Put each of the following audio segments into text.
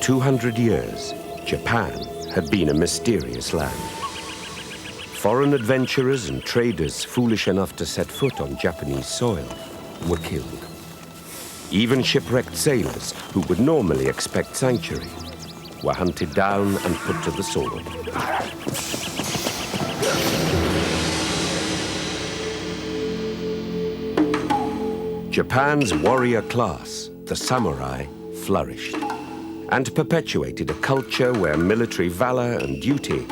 200 years, Japan had been a mysterious land. Foreign adventurers and traders foolish enough to set foot on Japanese soil were killed. Even shipwrecked sailors who would normally expect sanctuary were hunted down and put to the sword. Japan's warrior class, the samurai, flourished and perpetuated a culture where military valor and duty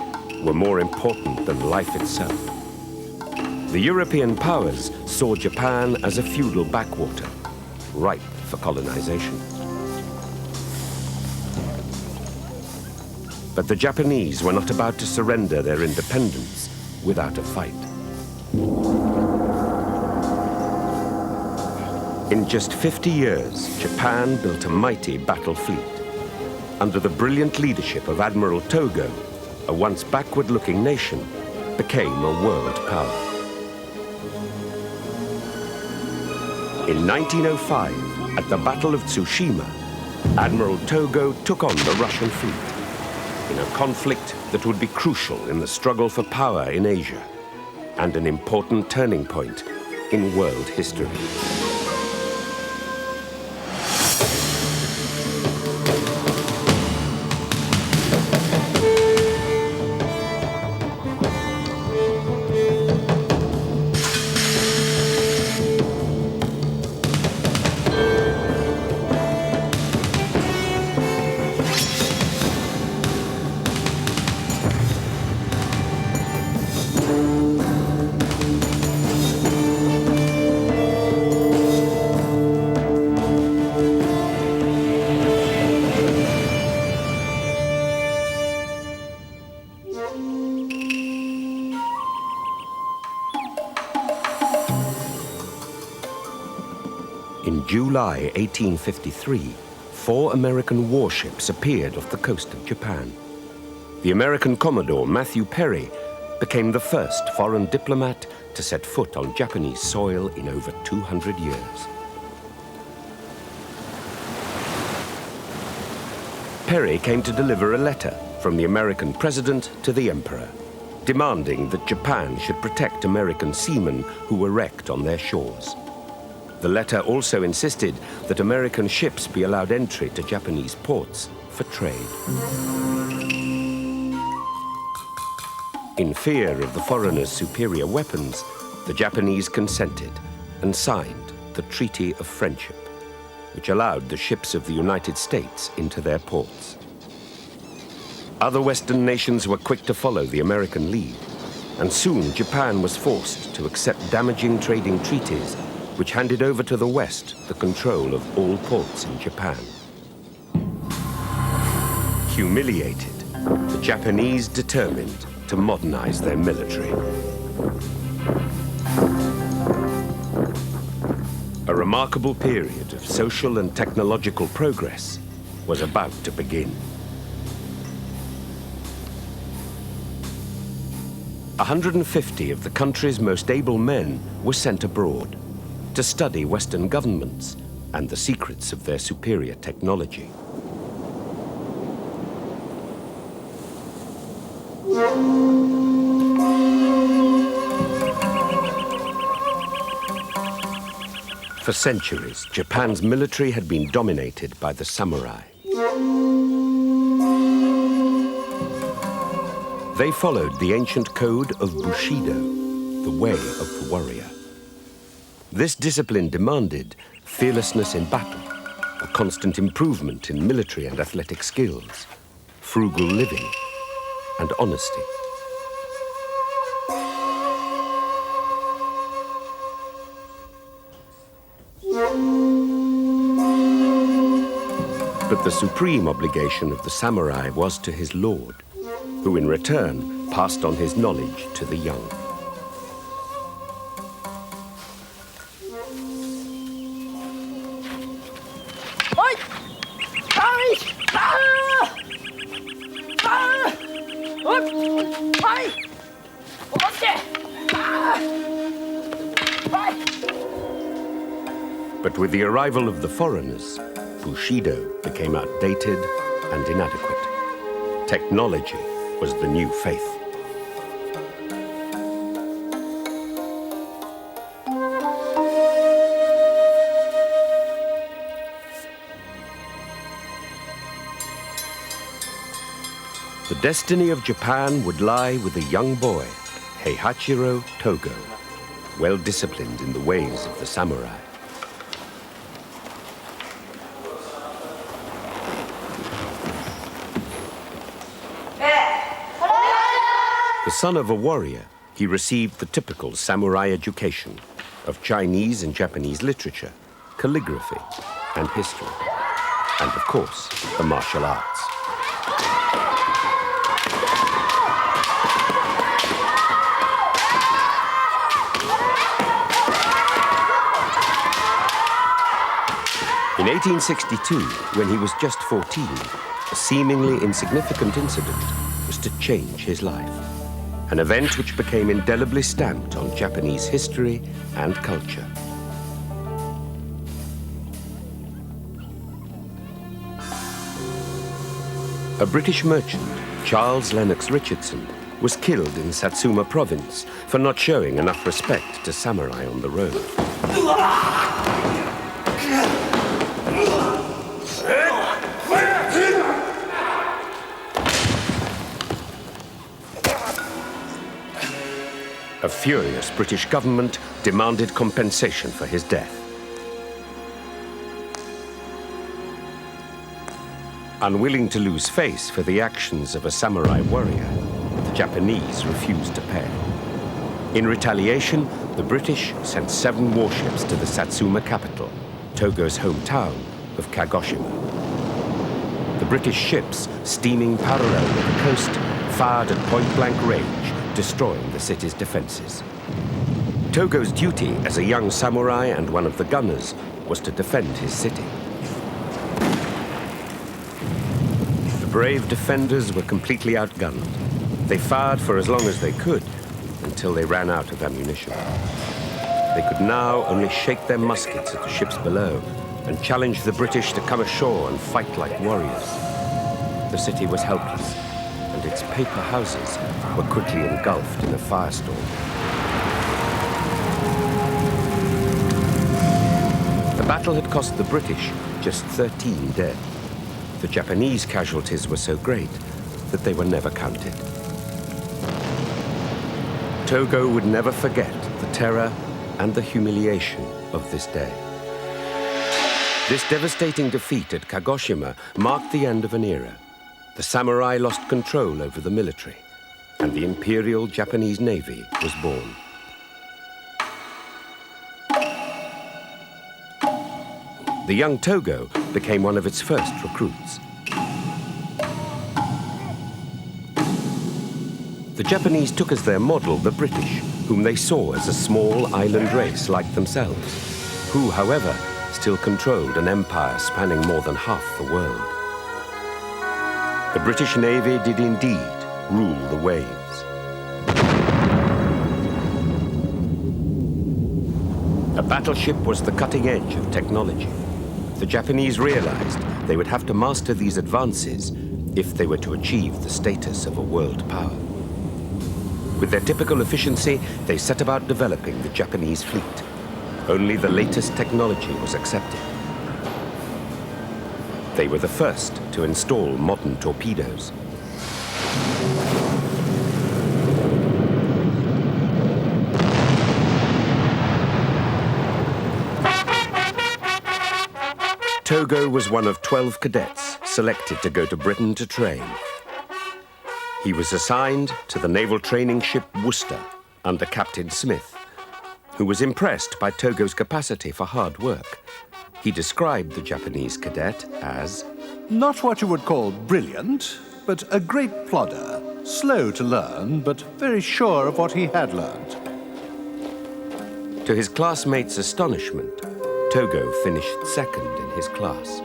were more important than life itself. The European powers saw Japan as a feudal backwater, ripe for colonization. But the Japanese were not about to surrender their independence without a fight. In just 50 years, Japan built a mighty battle fleet. Under the brilliant leadership of Admiral Togo, a once backward-looking nation became a world power. In 1905, at the Battle of Tsushima, Admiral Togo took on the Russian fleet in a conflict that would be crucial in the struggle for power in Asia and an important turning point in world history. In July 1853, 4 American warships appeared off the coast of Japan. The American Commodore Matthew Perry became the first foreign diplomat to set foot on Japanese soil in over 200 years. Perry came to deliver a letter from the American president to the emperor, demanding that Japan should protect American seamen who were wrecked on their shores. The letter also insisted that American ships be allowed entry to Japanese ports for trade. In fear of the foreigners' superior weapons, the Japanese consented and signed the Treaty of Friendship, which allowed the ships of the United States into their ports. Other Western nations were quick to follow the American lead, and soon Japan was forced to accept damaging trading treaties which handed over to the West the control of all ports in Japan. Humiliated, the Japanese determined to modernize their military. A remarkable period of social and technological progress was about to begin. 150 of the country's most able men were sent abroad to study Western governments and the secrets of their superior technology. For centuries, Japan's military had been dominated by the samurai. They followed the ancient code of Bushido, the way of the warrior. This discipline demanded fearlessness in battle, a constant improvement in military and athletic skills, frugal living, and honesty. But the supreme obligation of the samurai was to his lord, who in return passed on his knowledge to the young. But with the arrival of the foreigners, Bushido became outdated and inadequate. Technology was the new faith. The destiny of Japan would lie with a young boy, Admiral Togo, well disciplined in the ways of the samurai. The son of a warrior, he received the typical samurai education of Chinese and Japanese literature, calligraphy, and history, and of course, the martial arts. In 1862, when he was just 14, a seemingly insignificant incident was to change his life. An event which became indelibly stamped on Japanese history and culture. A British merchant, Charles Lennox Richardson, was killed in Satsuma province for not showing enough respect to samurai on the road. A furious British government demanded compensation for his death. Unwilling to lose face for the actions of a samurai warrior, the Japanese refused to pay. In retaliation, the British sent 7 warships to the Satsuma capital, Togo's hometown of Kagoshima. The British ships, steaming parallel with the coast, fired at point-blank range, destroying the city's defenses. Togo's duty as a young samurai and one of the gunners was to defend his city. The brave defenders were completely outgunned. They fired for as long as they could, until they ran out of ammunition. They could now only shake their muskets at the ships below and challenge the British to come ashore and fight like warriors. The city was helpless, and its paper houses were quickly engulfed in a firestorm. The battle had cost the British just 13 dead. The Japanese casualties were so great that they were never counted. Togo would never forget the terror and the humiliation of this day. This devastating defeat at Kagoshima marked the end of an era. The samurai lost control over the military, and the Imperial Japanese Navy was born. The young Togo became one of its first recruits. The Japanese took as their model the British, whom they saw as a small island race like themselves, who, however, still controlled an empire spanning more than half the world. The British Navy did indeed rule the waves. A battleship was the cutting edge of technology. The Japanese realized they would have to master these advances if they were to achieve the status of a world power. With their typical efficiency, they set about developing the Japanese fleet. Only the latest technology was accepted. They were the first to install modern torpedoes. Togo was one of 12 cadets selected to go to Britain to train. He was assigned to the naval training ship Worcester under Captain Smith, who was impressed by Togo's capacity for hard work. He described the Japanese cadet as not what you would call brilliant, but a great plodder, slow to learn, but very sure of what he had learned. To his classmates' astonishment, Togo finished second in his class.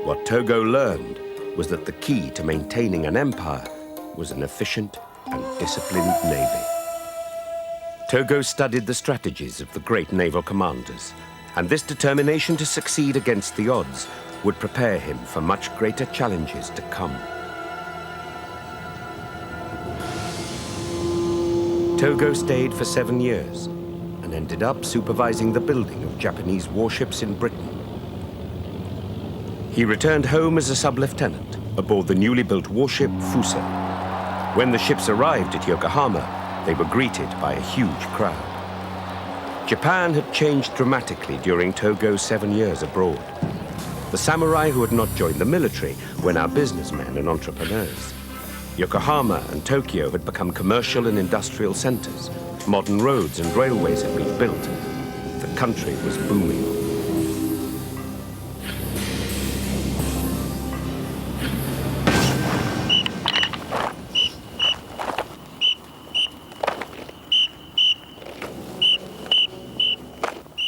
What Togo learned was that the key to maintaining an empire was an efficient and disciplined navy. Togo studied the strategies of the great naval commanders, and this determination to succeed against the odds would prepare him for much greater challenges to come. Togo stayed for 7 years and ended up supervising the building of Japanese warships in Britain. He returned home as a sub-lieutenant aboard the newly built warship Fuso. When the ships arrived at Yokohama, they were greeted by a huge crowd. Japan had changed dramatically during Togo's 7 years abroad. The samurai who had not joined the military were now businessmen and entrepreneurs. Yokohama and Tokyo had become commercial and industrial centers. Modern roads and railways had been built. The country was booming.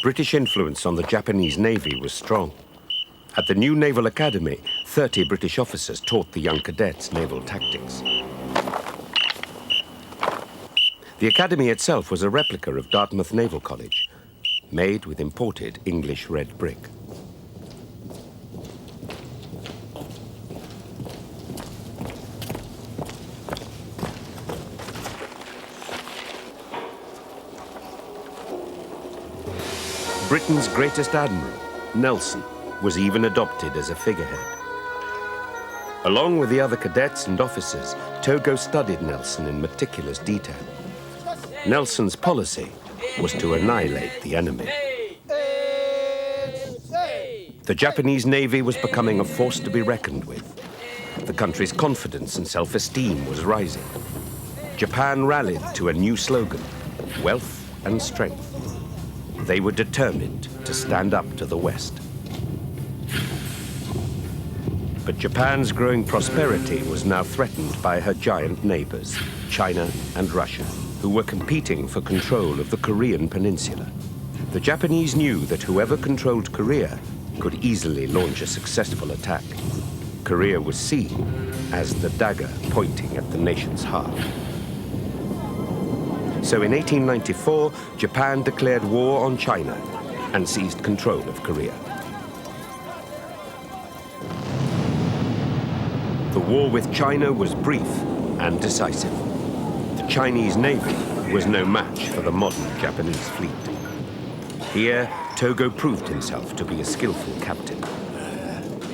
British influence on the Japanese Navy was strong. At the new Naval Academy, 30 British officers taught the young cadets naval tactics. The academy itself was a replica of Dartmouth Naval College, made with imported English red brick. Britain's greatest admiral, Nelson, was even adopted as a figurehead. Along with the other cadets and officers, Togo studied Nelson in meticulous detail. Nelson's policy was to annihilate the enemy. The Japanese Navy was becoming a force to be reckoned with. The country's confidence and self-esteem was rising. Japan rallied to a new slogan, wealth and strength. They were determined to stand up to the West. But Japan's growing prosperity was now threatened by her giant neighbors, China and Russia, who were competing for control of the Korean peninsula. The Japanese knew that whoever controlled Korea could easily launch a successful attack. Korea was seen as the dagger pointing at the nation's heart. So in 1894, Japan declared war on China and seized control of Korea. The war with China was brief and decisive. The Chinese Navy was no match for the modern Japanese fleet. Here, Togo proved himself to be a skillful captain.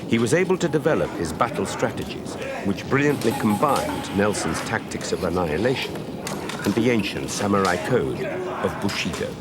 He was able to develop his battle strategies, which brilliantly combined Nelson's tactics of annihilation and the ancient samurai code of Bushido.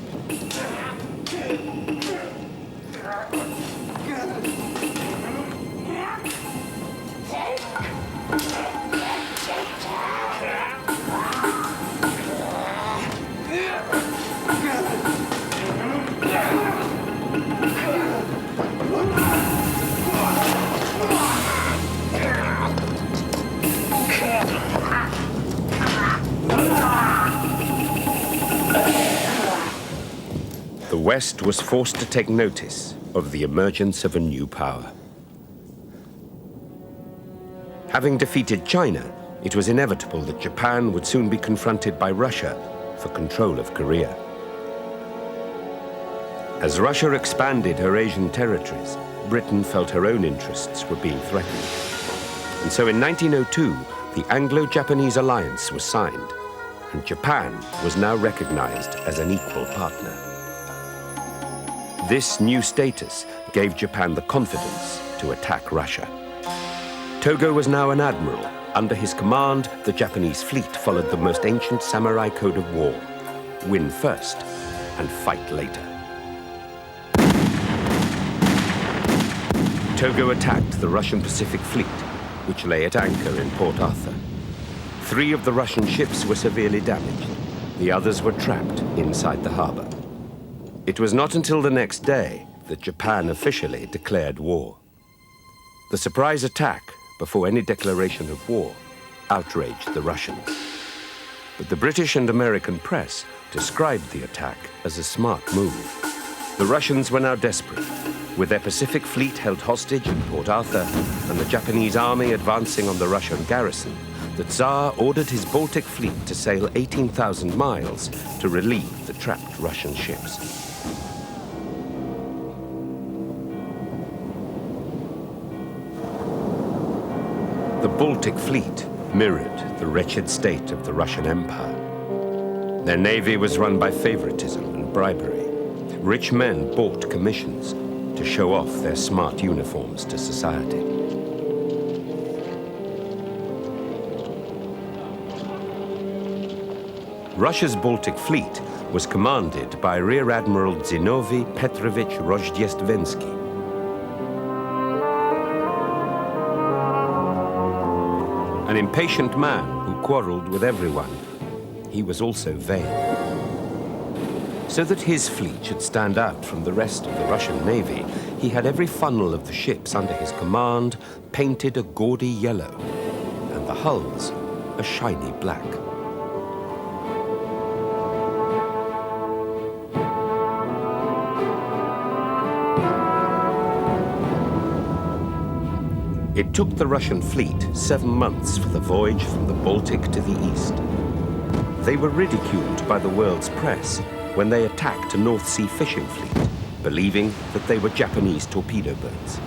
The West was forced to take notice of the emergence of a new power. Having defeated China, it was inevitable that Japan would soon be confronted by Russia for control of Korea. As Russia expanded her Asian territories, Britain felt her own interests were being threatened. And so in 1902, the Anglo-Japanese alliance was signed, and Japan was now recognized as an equal partner. This new status gave Japan the confidence to attack Russia. Togo was now an admiral. Under his command, the Japanese fleet followed the most ancient samurai code of war: win first and fight later. Togo attacked the Russian Pacific Fleet, which lay at anchor in Port Arthur. 3 of the Russian ships were severely damaged. The others were trapped inside the harbor. It was not until the next day that Japan officially declared war. The surprise attack, before any declaration of war, outraged the Russians. But the British and American press described the attack as a smart move. The Russians were now desperate. With their Pacific fleet held hostage in Port Arthur and the Japanese army advancing on the Russian garrison, the Tsar ordered his Baltic fleet to sail 18,000 miles to relieve the trapped Russian ships. The Baltic Fleet mirrored the wretched state of the Russian Empire. Their navy was run by favoritism and bribery. Rich men bought commissions to show off their smart uniforms to society. Russia's Baltic Fleet was commanded by Rear Admiral Zinovy Petrovich Rozhdestvensky. An impatient man who quarreled with everyone, he was also vain. So that his fleet should stand out from the rest of the Russian navy, he had every funnel of the ships under his command painted a gaudy yellow, and the hulls a shiny black. It took the Russian fleet 7 months for the voyage from the Baltic to the east. They were ridiculed by the world's press when they attacked a North Sea fishing fleet, believing that they were Japanese torpedo boats.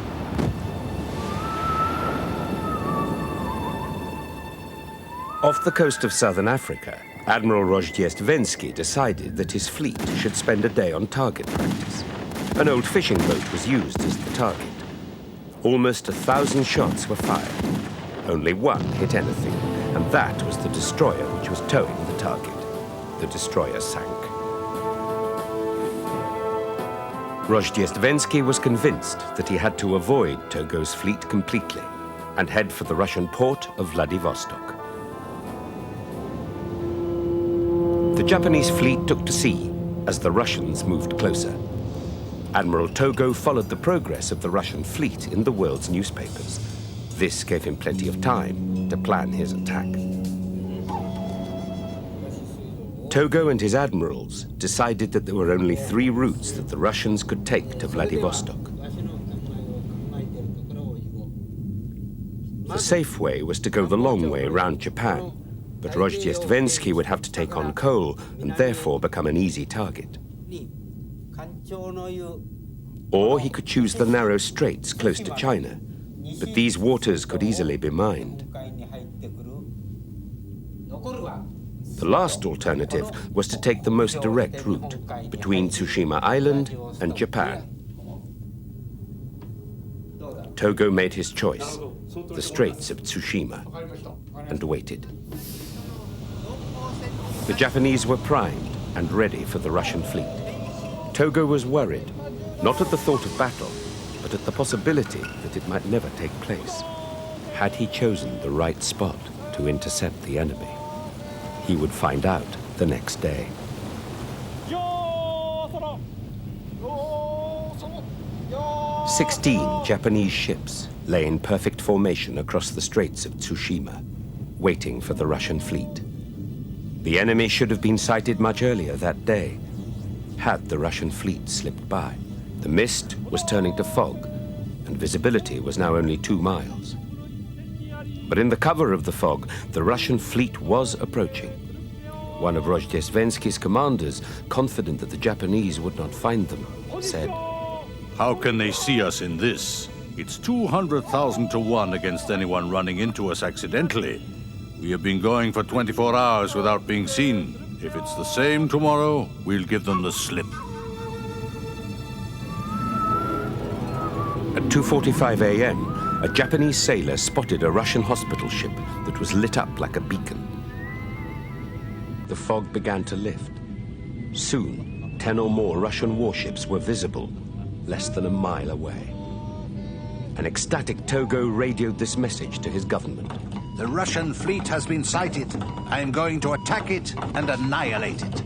Off the coast of southern Africa, Admiral Rozhdestvensky decided that his fleet should spend a day on target practice. An old fishing boat was used as the target. Almost 1,000 shots were fired. Only one hit anything, and that was the destroyer which was towing the target. The destroyer sank. Rozhdestvensky was convinced that he had to avoid Togo's fleet completely and head for the Russian port of Vladivostok. The Japanese fleet took to sea as the Russians moved closer. Admiral Togo followed the progress of the Russian fleet in the world's newspapers. This gave him plenty of time to plan his attack. Togo and his admirals decided that there were only 3 routes that the Russians could take to Vladivostok. The safe way was to go the long way around Japan, but Rozhdestvensky would have to take on coal and therefore become an easy target. Or he could choose the narrow straits close to China, but these waters could easily be mined. The last alternative was to take the most direct route between Tsushima Island and Japan. Togo made his choice, the Straits of Tsushima, and waited. The Japanese were primed and ready for the Russian fleet. Togo was worried, not at the thought of battle, but at the possibility that it might never take place. Had he chosen the right spot to intercept the enemy? He would find out the next day. 16 Japanese ships lay in perfect formation across the Straits of Tsushima, waiting for the Russian fleet. The enemy should have been sighted much earlier that day, had the Russian fleet slipped by. The mist was turning to fog, and visibility was now only 2 miles. But in the cover of the fog, the Russian fleet was approaching. One of Rozhdestvensky's commanders, confident that the Japanese would not find them, said, How can they see us in this? It's 200,000 to 1 against anyone running into us accidentally. We have been going for 24 hours without being seen. If it's the same tomorrow, we'll give them the slip. At 2:45 a.m., a Japanese sailor spotted a Russian hospital ship that was lit up like a beacon. The fog began to lift. Soon, 10 or more Russian warships were visible, less than a mile away. An ecstatic Togo radioed this message to his government. The Russian fleet has been sighted. I am going to attack it and annihilate it.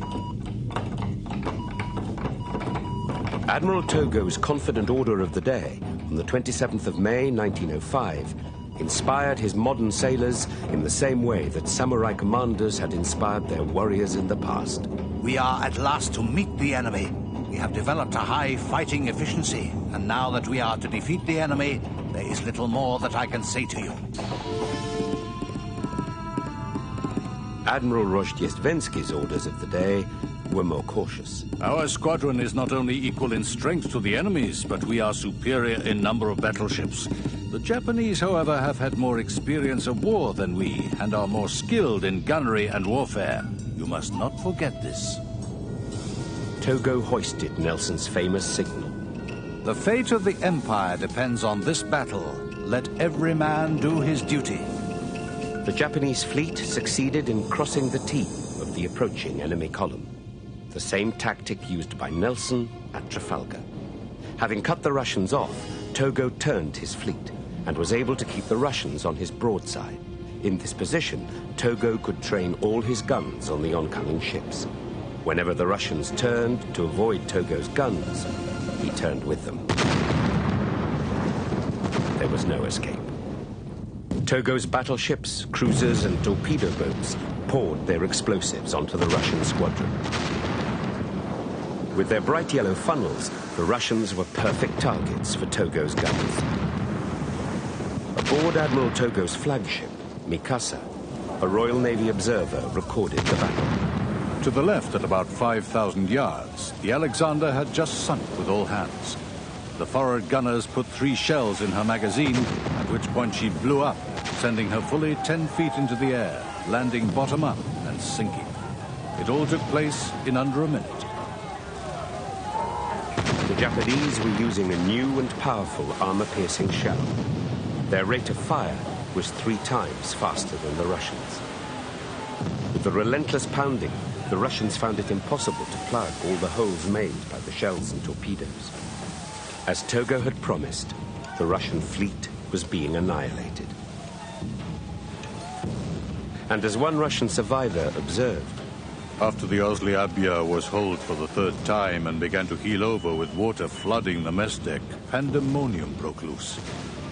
Admiral Togo's confident order of the day, on the 27th of May, 1905, inspired his modern sailors in the same way that samurai commanders had inspired their warriors in the past. We are at last to meet the enemy. We have developed a high fighting efficiency, and now that we are to defeat the enemy, there is little more that I can say to you. Admiral Rozhdestvensky's orders of the day were more cautious. Our squadron is not only equal in strength to the enemy's, but we are superior in number of battleships. The Japanese, however, have had more experience of war than we and are more skilled in gunnery and warfare. You must not forget this. Togo hoisted Nelson's famous signal. The fate of the Empire depends on this battle. Let every man do his duty. The Japanese fleet succeeded in crossing the teeth of the approaching enemy column. The same tactic used by Nelson at Trafalgar. Having cut the Russians off, Togo turned his fleet and was able to keep the Russians on his broadside. In this position, Togo could train all his guns on the oncoming ships. Whenever the Russians turned to avoid Togo's guns, he turned with them. There was no escape. Togo's battleships, cruisers, and torpedo boats poured their explosives onto the Russian squadron. With their bright yellow funnels, the Russians were perfect targets for Togo's guns. Aboard Admiral Togo's flagship, Mikasa, a Royal Navy observer recorded the battle. To the left, at about 5,000 yards, the Alexander had just sunk with all hands. The forward gunners put 3 shells in her magazine, at which point she blew up, sending her fully 10 feet into the air, landing bottom up and sinking. It all took place in under a minute. The Japanese were using a new and powerful armor-piercing shell. Their rate of fire was 3 times faster than the Russians. With the relentless pounding, the Russians found it impossible to plug all the holes made by the shells and torpedoes. As Togo had promised, the Russian fleet was being annihilated. And as one Russian survivor observed, After the Oslyabbia was holed for the 3rd time and began to heel over with water flooding the mess deck, pandemonium broke loose.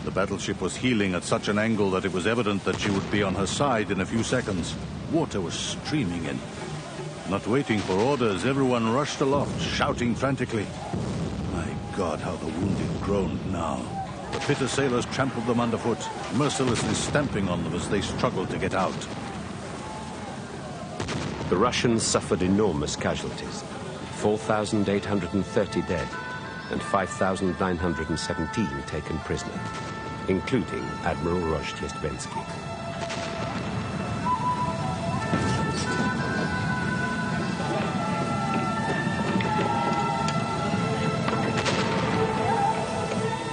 The battleship was heeling at such an angle that it was evident that she would be on her side in a few seconds. Water was streaming in. Not waiting for orders, everyone rushed aloft, shouting frantically. My God, how the wounded groaned now. The fitter sailors trampled them underfoot, mercilessly stamping on them as they struggled to get out. the Russians suffered enormous casualties, 4,830 dead and 5,917 taken prisoner, including Admiral Rozhdestvensky.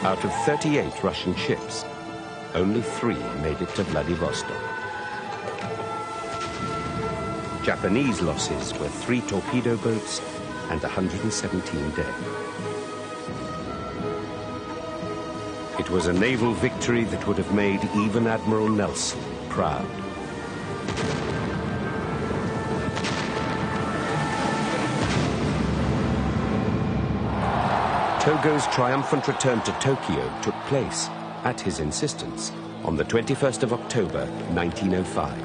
Out of 38 Russian ships, only 3 made it to Vladivostok. Japanese losses were 3 torpedo boats and 117 dead. It was a naval victory that would have made even Admiral Nelson proud. Togo's triumphant return to Tokyo took place, at his insistence, on the 21st of October, 1905,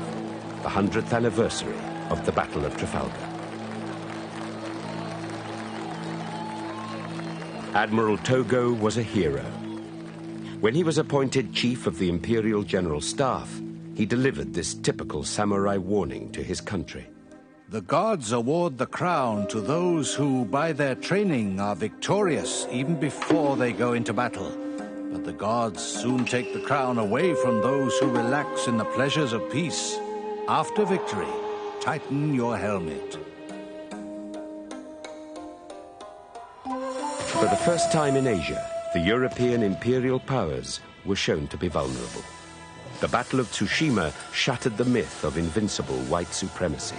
the 100th anniversary of the Battle of Trafalgar. Admiral Togo was a hero. When he was appointed chief of the Imperial General Staff, he delivered this typical samurai warning to his country. The gods award the crown to those who, by their training, are victorious even before they go into battle. But the gods soon take the crown away from those who relax in the pleasures of peace. After victory, tighten your helmet. For the first time in Asia, the European imperial powers were shown to be vulnerable. The Battle of Tsushima shattered the myth of invincible white supremacy.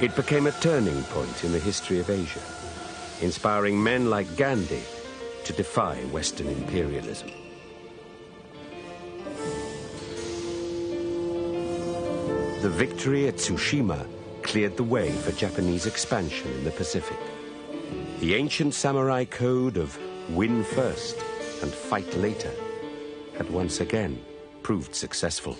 It became a turning point in the history of Asia, inspiring men like Gandhi to defy Western imperialism. The victory at Tsushima cleared the way for Japanese expansion in the Pacific. The ancient samurai code of win first and fight later had once again proved successful.